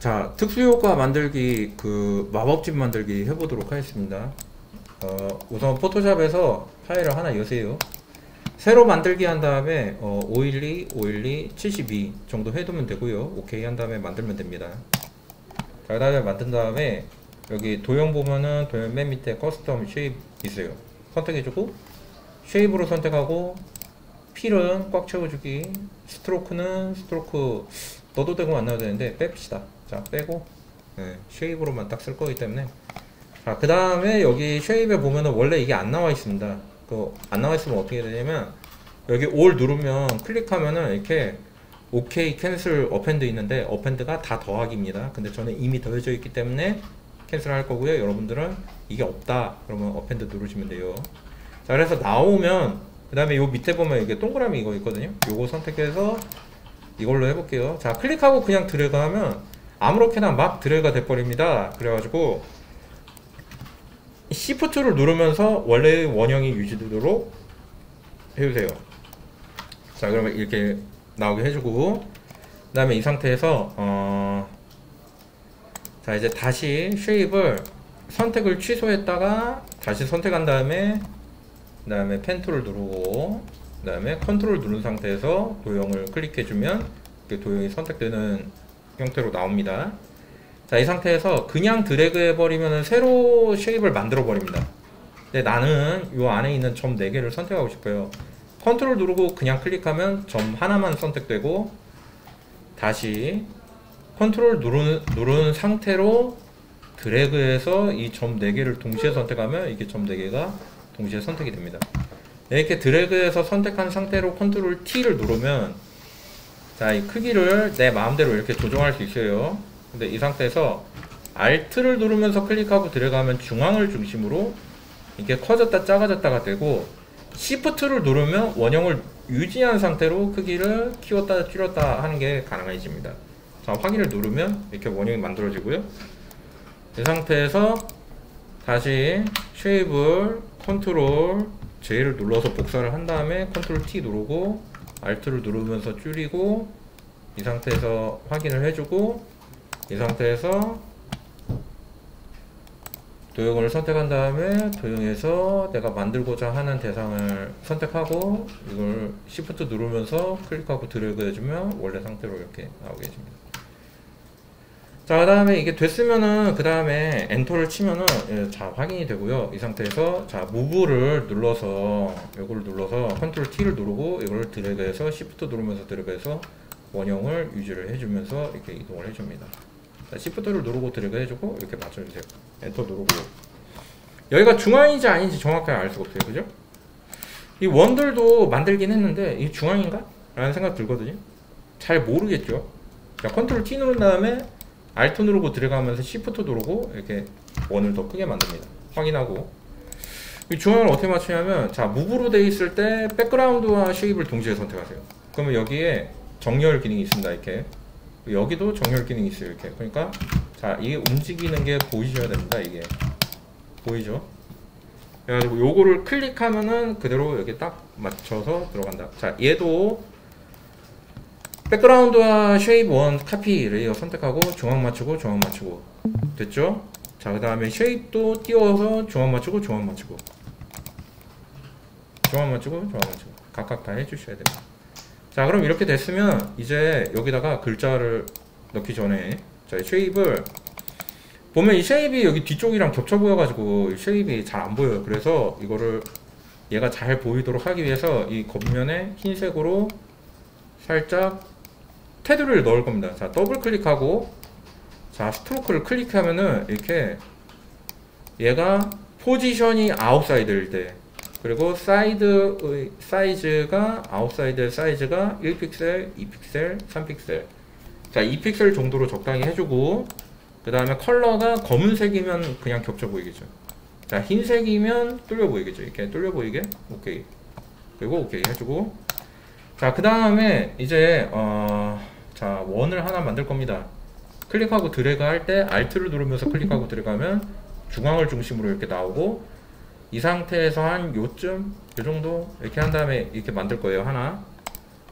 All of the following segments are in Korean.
자, 특수효과 만들기, 마법집 만들기 해보도록 하겠습니다. 우선 포토샵에서 파일을 하나 여세요. 새로 만들기 한 다음에 512, 512, 72 정도 해두면 되고요. 오케이 한 다음에 만들면 됩니다. 자, 그 다음에 만든 다음에 여기 도형 보면은 도형 맨 밑에 커스텀 쉐입 있어요. 선택해주고 쉐입으로 선택하고 필은 꽉 채워주기, 스트로크는 스트로크 넣어도 되고 안 넣어도 되는데 뺍시다. 자, 빼고 쉐입으로만 딱 쓸 거기 때문에. 자, 그 다음에 여기 쉐입에 보면은 원래 이게 안 나와 있습니다. 안 나와 있으면 어떻게 되냐면 여기 올 누르면 클릭하면은 이렇게 오케이 캔슬 어펜드 있는데 어펜드가 다 더하기입니다. 근데 저는 이미 더해져 있기 때문에 캔슬 할 거고요. 여러분들은 이게 없다 그러면 어펜드 누르시면 돼요. 자, 그래서 나오면 그 다음에 요 밑에 보면 이게 동그라미 이거 있거든요. 요거 선택해서 이걸로 해볼게요. 자, 클릭하고 그냥 드래그 하면 아무렇게나 막 드래그가 돼버립니다. 그래가지고 Shift를 누르면서 원래의 원형이 유지되도록 해주세요. 자, 그러면 이렇게 나오게 해주고 그 다음에 이 상태에서 자, 이제 다시 쉐입을 선택을 취소했다가 다시 선택한 다음에 그 다음에 펜 툴을 누르고 그 다음에 컨트롤 누른 상태에서 도형을 클릭해주면 이렇게 도형이 선택되는 형태로 나옵니다. 자, 이 상태에서 그냥 드래그 해버리면 새로 쉐입을 만들어 버립니다. 근데 나는 이 안에 있는 점 4개를 선택하고 싶어요. 컨트롤 누르고 그냥 클릭하면 점 하나만 선택되고 다시 컨트롤 누른 상태로 드래그해서 이 점 4개를 동시에 선택하면 이게 점 4개가 동시에 선택이 됩니다. 이렇게 드래그해서 선택한 상태로 컨트롤 T를 누르면 자, 이 크기를 내 마음대로 이렇게 조정할 수 있어요. 근데 이 상태에서 Alt를 누르면서 클릭하고 드래그하면 중앙을 중심으로 이렇게 커졌다 작아졌다가 되고 Shift를 누르면 원형을 유지한 상태로 크기를 키웠다 줄였다 하는 게 가능해집니다. 자, 확인을 누르면 이렇게 원형이 만들어지고요. 이 상태에서 다시 쉐입을 컨트롤 J를 눌러서 복사를 한 다음에 컨트롤 T 누르고 Alt를 누르면서 줄이고 이 상태에서 확인을 해주고 이 상태에서 도형을 선택한 다음에 도형에서 내가 만들고자 하는 대상을 선택하고 이걸 Shift 누르면서 클릭하고 드래그 해주면 원래 상태로 이렇게 나오게 해줍니다. 자, 그 다음에 이게 됐으면은 그 다음에 엔터를 치면은 자, 확인이 되고요. 이 상태에서 자, 무브를 눌러서 이걸 눌러서 컨트롤 T를 누르고 이걸 드래그해서 Shift 누르면서 드래그해서 원형을 유지를 해주면서 이렇게 이동을 해줍니다. 자, Shift를 누르고 드래그 해주고 이렇게 맞춰주세요. 엔터 누르고 여기가 중앙인지 아닌지 정확하게 알 수가 없어요. 그죠? 이 원들도 만들긴 했는데 이게 중앙인가? 라는 생각 들거든요. 잘 모르겠죠. 자, 컨트롤 T 누른 다음에 Alt 누르고 들어가면서 Shift 누르고 이렇게 원을 더 크게 만듭니다. 확인하고 이 중앙을 어떻게 맞추냐면 자, 무브로 되어 있을 때 백그라운드와 쉐입을 동시에 선택하세요. 그러면 여기에 정렬 기능이 있습니다. 이렇게 여기도 정렬 기능이 있어요. 이렇게 그러니까 자, 이게 움직이는 게 보이셔야 됩니다. 이게 보이죠? 그래가지고 요거를 클릭하면은 그대로 여기 딱 맞춰서 들어간다. 자, 얘도 백그라운드와 쉐입 원 카피 레이어 선택하고 중앙 맞추고 중앙 맞추고 됐죠? 자, 그 다음에 쉐입도 띄워서 중앙 맞추고 중앙 맞추고 중앙 맞추고 중앙 맞추고 각각 다 해주셔야 됩니다. 자, 그럼 이렇게 됐으면 이제 여기다가 글자를 넣기 전에 자, 쉐입을 보면 이 쉐입이 여기 뒤쪽이랑 겹쳐 보여가지고 쉐입이 잘 안 보여요. 그래서 이거를 얘가 잘 보이도록 하기 위해서 이 겉면에 흰색으로 살짝 테두리를 넣을 겁니다. 자, 더블 클릭하고 자, 스트로크를 클릭하면은 이렇게 얘가 포지션이 아웃사이드일 때 그리고 사이드의 사이즈가 아웃사이드의 사이즈가 1픽셀, 2픽셀, 3픽셀 자, 2픽셀 정도로 적당히 해주고 그 다음에 컬러가 검은색이면 그냥 겹쳐 보이겠죠. 자, 흰색이면 뚫려 보이겠죠. 이렇게 뚫려 보이게 오케이 그리고 오케이 해주고 자, 그 다음에 이제 자, 원을 하나 만들 겁니다. 클릭하고 드래그 할 때 Alt를 누르면서 클릭하고 들어가면 중앙을 중심으로 이렇게 나오고 이 상태에서 한 요쯤 요 정도 이렇게 한 다음에 이렇게 만들 거예요. 하나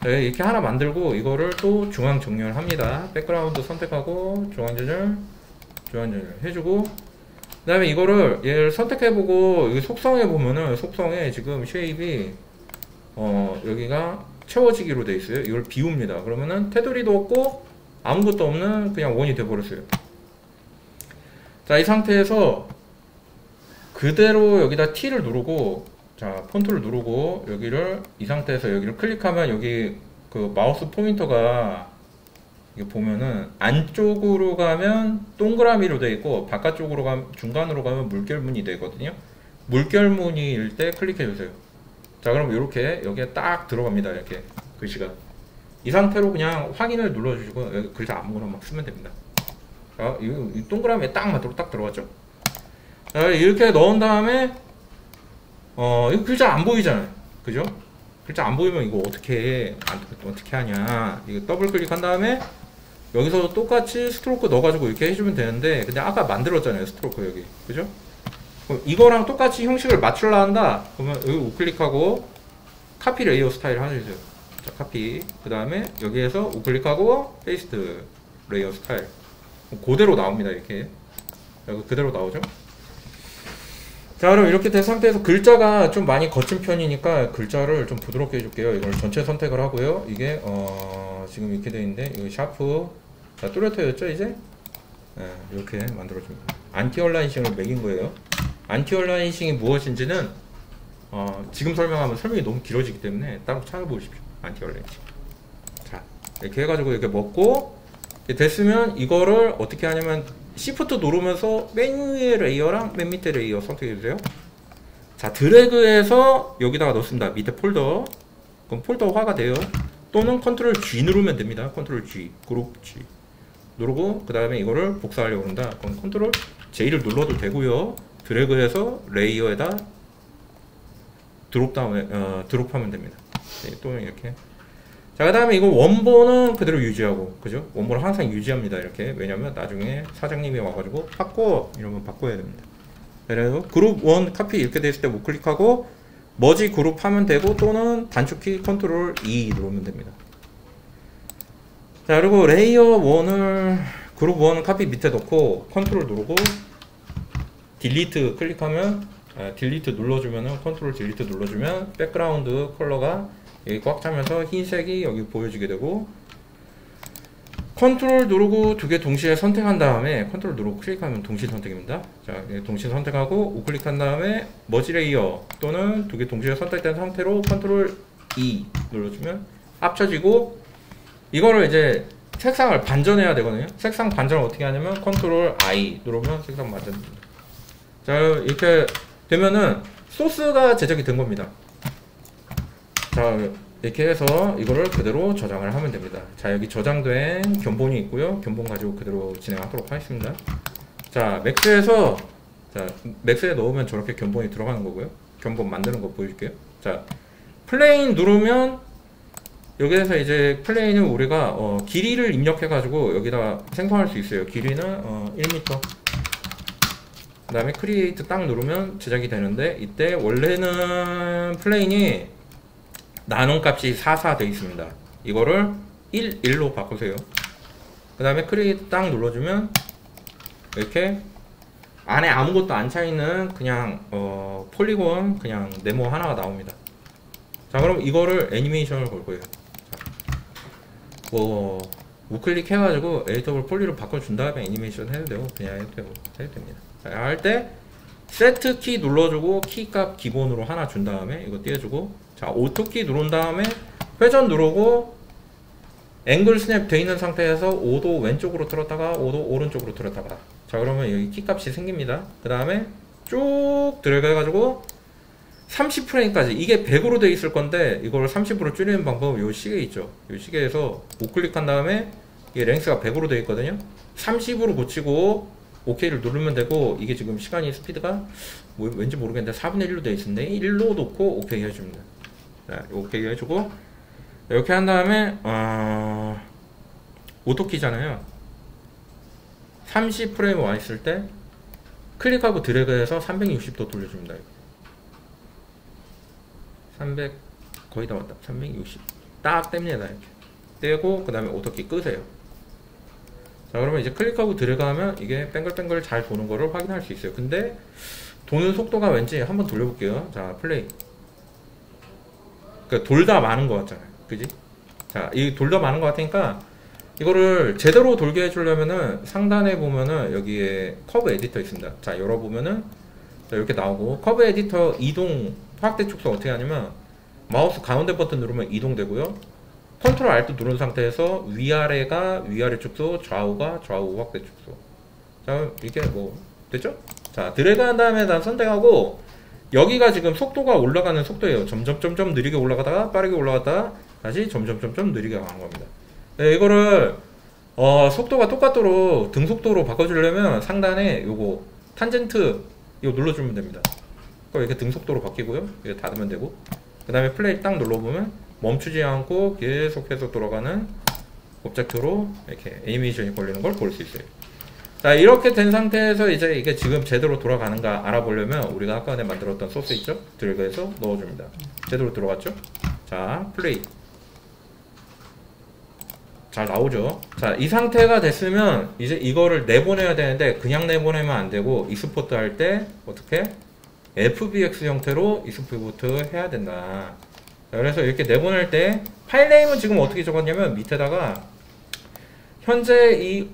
네, 이렇게 하나 만들고 이거를 또 중앙 정렬합니다. 백그라운드 선택하고 중앙 정렬 해주고, 그 다음에 이거를 얘를 선택해보고 여기 속성에 보면은 속성에 지금 쉐입이 여기가 채워지기로 돼 있어요. 이걸 비웁니다. 그러면은 테두리도 없고 아무것도 없는 그냥 원이 돼버렸어요. 자, 이 상태에서 그대로 여기다 T를 누르고, 자, 폰트를 누르고 여기를 이 상태에서 여기를 클릭하면 여기 그 마우스 포인터가 이게 보면은 안쪽으로 가면 동그라미로 되어 있고 바깥쪽으로 가면 중간으로 가면 물결문이 되거든요. 물결무늬일 때 클릭해 주세요. 자, 그럼 이렇게 여기에 딱 들어갑니다. 이렇게 글씨가 이 상태로 그냥 확인을 눌러주시고 여기 글자 아무거나 막 쓰면 됩니다. 자, 이 동그라미에 딱 맞도록 딱 들어갔죠. 자, 이렇게 넣은 다음에 이거 글자 안 보이잖아요. 그죠? 글자 안 보이면 이거 어떻게 하냐. 이거 더블 클릭한 다음에 여기서 똑같이 스트로크 넣어가지고 이렇게 해주면 되는데, 근데 아까 만들었잖아요. 스트로크 여기. 그죠? 이거랑 똑같이 형식을 맞추려 한다. 그러면 여기 우클릭하고 카피 레이어 스타일 하나 주세요. 자, 카피. 그 다음에 여기에서 우클릭하고 페이스트 레이어 스타일. 그대로 나옵니다. 이렇게. 여기 그대로 나오죠? 자, 그럼 이렇게 된 상태에서 글자가 좀 많이 거친 편이니까 글자를 좀 부드럽게 해줄게요. 이걸 전체 선택을 하고요. 이게 지금 이렇게 돼 있는데 이거 샤프, 자, 뚜렷해졌죠 이제? 네, 이렇게 만들어줍니다. 안티 얼라인싱을 매긴 거예요. 안티 얼라인싱이 무엇인지는 지금 설명하면 설명이 너무 길어지기 때문에 따로 찾아보십시오. 안티 얼라인싱. 자, 이렇게 해가지고 이렇게 먹고 됐으면 이거를 어떻게 하냐면 Shift 누르면서 맨 위에 레이어랑 맨 밑에 레이어 선택해주세요. 자, 드래그해서 여기다가 넣습니다. 밑에 폴더. 그럼 폴더화가 돼요. 또는 컨트롤 G 누르면 됩니다. 컨트롤 G, 그룹 G 누르고 그 다음에 이거를 복사하려고 한다. 그럼 컨트롤 J를 눌러도 되고요. 드래그해서 레이어에다 드롭하면 됩니다. 네, 또는 이렇게. 자, 그 다음에 이거 원본은 그대로 유지하고, 그죠? 원본을 항상 유지합니다. 이렇게. 왜냐면 나중에 사장님이 와가지고 바꿔! 이러면 바꿔야 됩니다. 그래서 그룹 1 카피 이렇게 됐을 때 우클릭하고 머지 그룹 하면 되고, 또는 단축키 컨트롤 E 누르면 됩니다. 자, 그리고 레이어 1을 그룹 1 카피 밑에 넣고 컨트롤 누르고 딜리트 클릭하면, 딜리트 눌러주면은, 컨트롤 딜리트 눌러주면 백그라운드 컬러가 여기 꽉 차면서 흰색이 여기 보여지게 되고, 컨트롤 누르고 두 개 동시에 선택한 다음에 컨트롤 누르고 클릭하면 동시 선택입니다. 자, 동시 선택하고 우클릭한 다음에 머지 레이어 또는 두 개 동시에 선택된 상태로 컨트롤 E 눌러주면 합쳐지고, 이거를 이제 색상을 반전해야 되거든요. 색상 반전을 어떻게 하냐면 컨트롤 I 누르면 색상 반전됩니다. 자, 이렇게 되면은 소스가 제작이 된 겁니다. 자, 이렇게 해서 이거를 그대로 저장을 하면 됩니다. 자, 여기 저장된 견본이 있고요. 견본 가지고 그대로 진행하도록 하겠습니다. 자, 맥스에서, 자, 맥스에 넣으면 저렇게 견본이 들어가는 거고요. 견본 만드는 거 보여줄게요. 자, 플레인 누르면 여기에서 이제 플레인은 우리가 길이를 입력해 가지고 여기다 생성할 수 있어요. 길이는 1m. 그 다음에 크리에이트 딱 누르면 제작이 되는데, 이때 원래는 플레인이 나눔 값이 44 되어 있습니다. 이거를 1로 바꾸세요. 그 다음에 크리에이트 딱 눌러주면 이렇게 안에 아무것도 안 차있는 그냥 폴리곤 그냥 네모 하나가 나옵니다. 자, 그럼 이거를 애니메이션을 걸 거예요. 자, 우클릭 해가지고 에디터블 폴리로 바꿔준 다음에 애니메이션 해도 되고 그냥 해도 됩니다. 자, 할 때 세트 키 눌러주고 키 값 기본으로 하나 준 다음에 이거 띄워주고, 자, 오토 키 누른 다음에 회전 누르고 앵글 스냅 돼 있는 상태에서 5도 왼쪽으로 틀었다가 5도 오른쪽으로 틀었다가, 자, 그러면 여기 키 값이 생깁니다. 그 다음에 쭉 드래그 해가지고 30프레임까지, 이게 100으로 돼 있을 건데 이걸 30으로 줄이는 방법은 요 시계 있죠. 요 시계에서 우클릭한 다음에 이게 랭스가 100으로 돼 있거든요. 30으로 고치고 OK를 누르면 되고, 이게 지금 시간이 스피드가 왠지 모르겠는데 4분의 1로 돼 있는데 1로 놓고 OK 해줍니다. 자, OK 해주고 이렇게 한 다음에 오토키잖아요. 30프레임 와 있을 때 클릭하고 드래그해서 360도 돌려줍니다. 300 거의 다 왔다. 360. 딱 뗍니다. 이렇게 떼고 그 다음에 오토키 끄세요. 자, 그러면 이제 클릭하고 들어가면 이게 뱅글뱅글 잘 도는 거를 확인할 수 있어요. 근데 도는 속도가 왠지 한번 돌려볼게요. 자, 플레이. 그러니까 돌다 마는 것 같잖아요. 그지? 자, 이 돌다 마는 것 같으니까 이거를 제대로 돌게 해주려면은 상단에 보면은 여기에 커브 에디터 있습니다. 자, 열어보면은 이렇게 나오고, 커브 에디터 이동 확대 축소 어떻게 하냐면 마우스 가운데 버튼 누르면 이동되고요. 컨트롤 알트 누른 상태에서 위아래가 위아래 축소, 좌우가 좌우 확대 축소. 자, 이게 뭐 됐죠? 자, 드래그 한 다음에 난 선택하고, 여기가 지금 속도가 올라가는 속도예요. 점점 느리게 올라가다가 빠르게 올라갔다가 다시 점점 느리게 가는 겁니다. 네, 이거를 속도가 똑같도록 등속도로 바꿔주려면 상단에 요거 탄젠트 이거 눌러주면 됩니다. 그럼 이렇게 등속도로 바뀌고요. 이거 닫으면 되고, 그 다음에 플레이 딱 눌러보면 멈추지 않고 계속해서 돌아가는 오브젝트로 이렇게 애니메이션이 걸리는 걸 볼 수 있어요. 자, 이렇게 된 상태에서 이제 이게 지금 제대로 돌아가는가 알아보려면 우리가 아까 전에 만들었던 소스 있죠? 드래그해서 넣어줍니다. 제대로 들어갔죠? 자, 플레이. 잘 나오죠? 자, 이 상태가 됐으면 이제 이거를 내보내야 되는데 그냥 내보내면 안 되고, 익스포트 할 때 어떻게? FBX 형태로 익스포트 해야 된다. 자, 그래서 이렇게 내보낼 때 파일 네임은 지금 어떻게 적었냐면 밑에다가 현재 이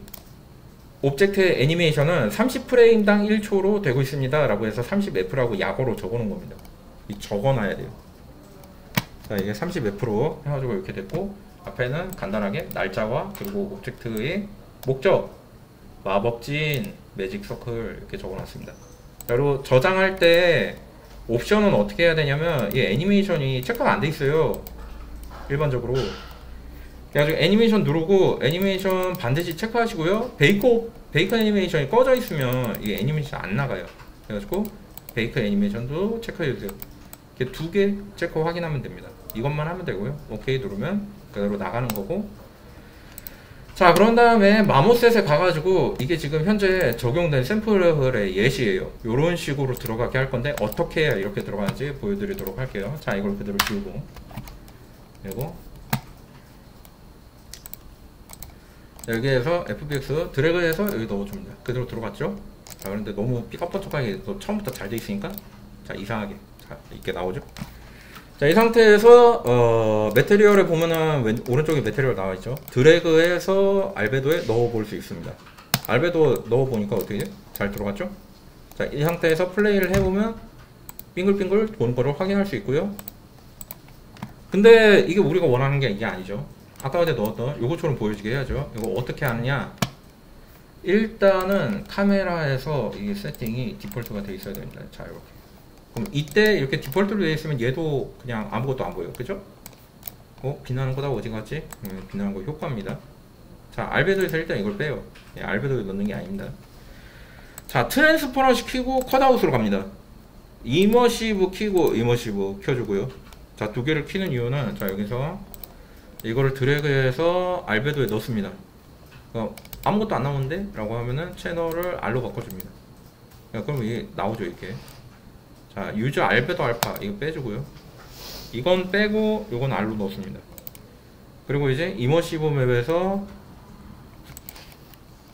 오브젝트의 애니메이션은 30프레임당 1초로 되고 있습니다 라고 해서 30f라고 약어로 적어놓은 겁니다. 적어놔야 돼요. 자, 이게 30f로 해가지고 이렇게 됐고, 앞에는 간단하게 날짜와 그리고 오브젝트의 목적, 마법진, 매직 서클 이렇게 적어놨습니다. 그리고 저장할 때 옵션은 어떻게 해야 되냐면, 이 애니메이션이 체크가 안 돼 있어요. 일반적으로. 그래가지고 애니메이션 누르고 애니메이션 반드시 체크하시고요. 베이크 애니메이션이 꺼져 있으면 이 애니메이션 안 나가요. 그래가지고 베이크 애니메이션도 체크해주세요. 이렇게 두 개 체크 확인하면 됩니다. 이것만 하면 되고요. 오케이 누르면 그대로 나가는 거고. 자, 그런 다음에 마모셋에 가가지고 이게 지금 현재 적용된 샘플의 예시예요. 이런 식으로 들어가게 할 건데 어떻게 해야 이렇게 들어가는지 보여드리도록 할게요. 자, 이걸 그대로 지우고, 그리고 여기에서 FBX 드래그해서 여기 넣어줍니다. 그대로 들어갔죠? 자, 그런데 너무 삐까뻔쩍하게 처음부터 잘 돼 있으니까, 자, 이상하게 자, 이렇게 나오죠? 자, 이 상태에서 매테리얼에 보면은 오른쪽에 매테리얼 나와있죠. 드래그해서 알베도에 넣어볼 수 있습니다. 알베도 넣어보니까 어떻게 잘 들어갔죠? 자, 이 상태에서 플레이를 해보면 빙글빙글 도는 거를 확인할 수 있고요. 근데 이게 우리가 원하는 게 이게 아니죠. 아까 전에 넣었던 요거처럼 보여지게 해야죠. 이거 어떻게 하느냐, 일단은 카메라에서 이 세팅이 디폴트가 돼 있어야 됩니다. 자, 이렇게. 그럼 이때 이렇게 디폴트로 되어 있으면 얘도 그냥 아무것도 안 보여요. 그죠? 빛나는 거다 어디 갔지? 빛나는 거 효과입니다. 자, 알베도에서 일단 이걸 빼요. 알베도에 넣는 게 아닙니다. 자, 트랜스포너 시키고 컷아웃으로 갑니다. 이머시브 키고 이머시브 켜주고요. 자, 두 개를 키는 이유는, 자, 여기서 이거를 드래그해서 알베도에 넣습니다. 아무것도 안 나오는데? 라고 하면은 채널을 R로 바꿔줍니다. 그럼 이게 나오죠, 이렇게. 자, 유저 알베도 알파 이거 빼주고요. 이건 빼고 이건 R로 넣습니다. 그리고 이제 이머시브 맵에서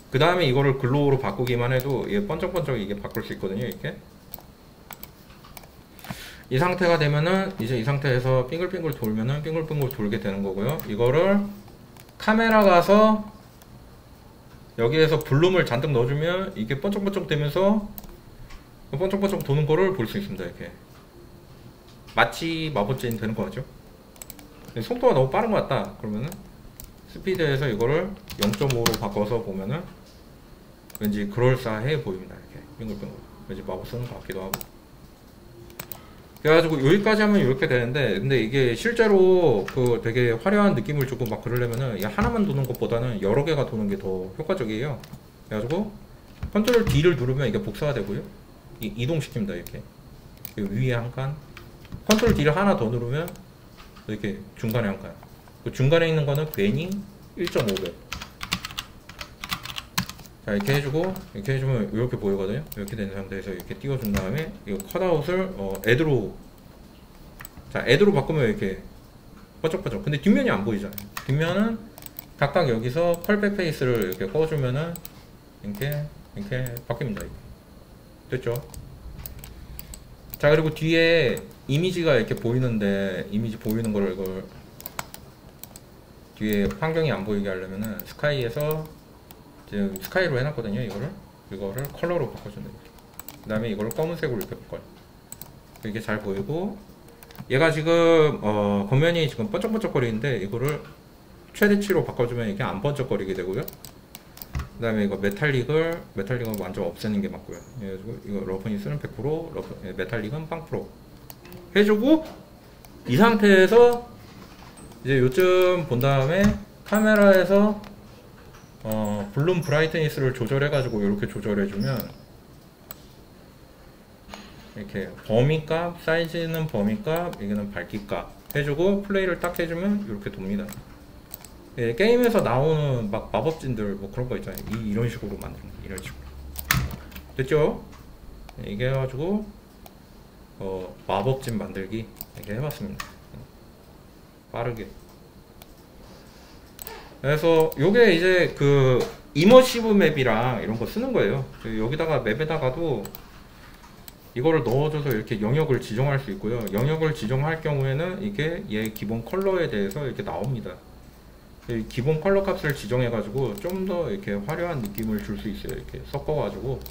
그 다음에 이거를 글로우로 바꾸기만 해도 이게 번쩍번쩍 이게 바꿀 수 있거든요. 이렇게 이 상태가 되면은 이제 이 상태에서 빙글빙글 돌면은 빙글빙글 돌게 되는 거고요. 이거를 카메라 가서 여기에서 블룸을 잔뜩 넣어주면 이게 번쩍번쩍 되면서 번쩍번쩍 도는 거를 볼 수 있습니다. 이렇게 마치 마법제인 되는 거 같죠? 속도가 너무 빠른 것 같다 그러면은 스피드에서 이거를 0.5로 바꿔서 보면은 왠지 그럴싸해 보입니다. 이렇게 빙글빙글 왠지 마법 쓰는 것 같기도 하고. 그래가지고 여기까지 하면 이렇게 되는데, 근데 이게 실제로 그 되게 화려한 느낌을 주고 막 그러려면은 하나만 도는 것보다는 여러 개가 도는 게 더 효과적이에요. 그래가지고 컨트롤 D를 누르면 이게 복사가 되고요. 이동시킵니다. 이렇게 위에 한 칸, 컨트롤 D를 하나 더 누르면 이렇게 중간에 한 칸, 그 중간에 있는 거는 괜히 1.5배. 자, 이렇게 해주고, 이렇게 해주면 이렇게 보이거든요. 이렇게 된 상태에서 이렇게 띄워준 다음에 이거 컷아웃을 애드로, 자, 애드로 바꾸면 이렇게 번쩍번쩍. 근데 뒷면이 안 보이잖아요. 뒷면은 각각 여기서 컬백 페이스를 이렇게 꺼주면은 이렇게 바뀝니다. 이거. 됐죠? 자, 그리고 뒤에 이미지가 이렇게 보이는데, 이미지 보이는 거를 이걸 뒤에 환경이 안 보이게 하려면은 스카이에서 지금 스카이로 해놨거든요. 이거를 컬러로 바꿔준다. 그 다음에 이걸 검은색으로 이렇게 바꿔요. 이게 잘 보이고, 얘가 지금 겉면이 지금 번쩍번쩍 거리는데 이거를 최대치로 바꿔주면 이게 안 번쩍거리게 되고요. 그 다음에 이거 메탈릭을 완전 없애는 게 맞고요. 그래가지고 이거 러프니스는 100%, 메탈릭은 0% 해주고, 이 상태에서 이제 요쯤 본 다음에 카메라에서 블룸 브라이트니스를 조절해가지고 이렇게 조절해주면 이렇게 범위값, 사이즈는 범위값, 이거는 밝기값 해주고 플레이를 딱 해주면 이렇게 돕니다. 예, 게임에서 나오는 막 마법진들 뭐 그런 거 있잖아요. 이런 식으로 만드는 거, 이런 식으로. 됐죠? 이게 해가지고 마법진 만들기 이렇게 해봤습니다. 빠르게. 그래서 요게 이제 그 이머시브 맵이랑 이런 거 쓰는 거예요. 여기다가 맵에다가도 이거를 넣어줘서 이렇게 영역을 지정할 수 있고요. 영역을 지정할 경우에는 이게 얘 기본 컬러에 대해서 이렇게 나옵니다. 기본 컬러 값을 지정해 가지고 좀 더 이렇게 화려한 느낌을 줄 수 있어요. 이렇게 섞어 가지고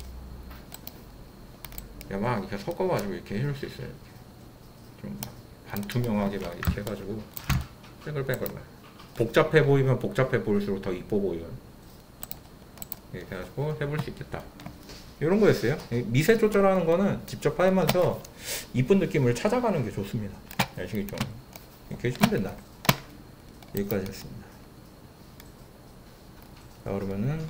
막 이렇게 섞어 가지고 이렇게 해줄 수 있어요. 이렇게 좀 반투명하게 막 이렇게 해가지고 뱅글뱅글 복잡해 보이면 복잡해 보일수록 더 이뻐 보여요. 이렇게 해가지고 해볼 수 있겠다. 이런 거였어요. 미세 조절하는 거는 직접 하면서 이쁜 느낌을 찾아가는 게 좋습니다. 아시겠죠? 이렇게 해주면 된다. 여기까지 했습니다. 자, 그러면은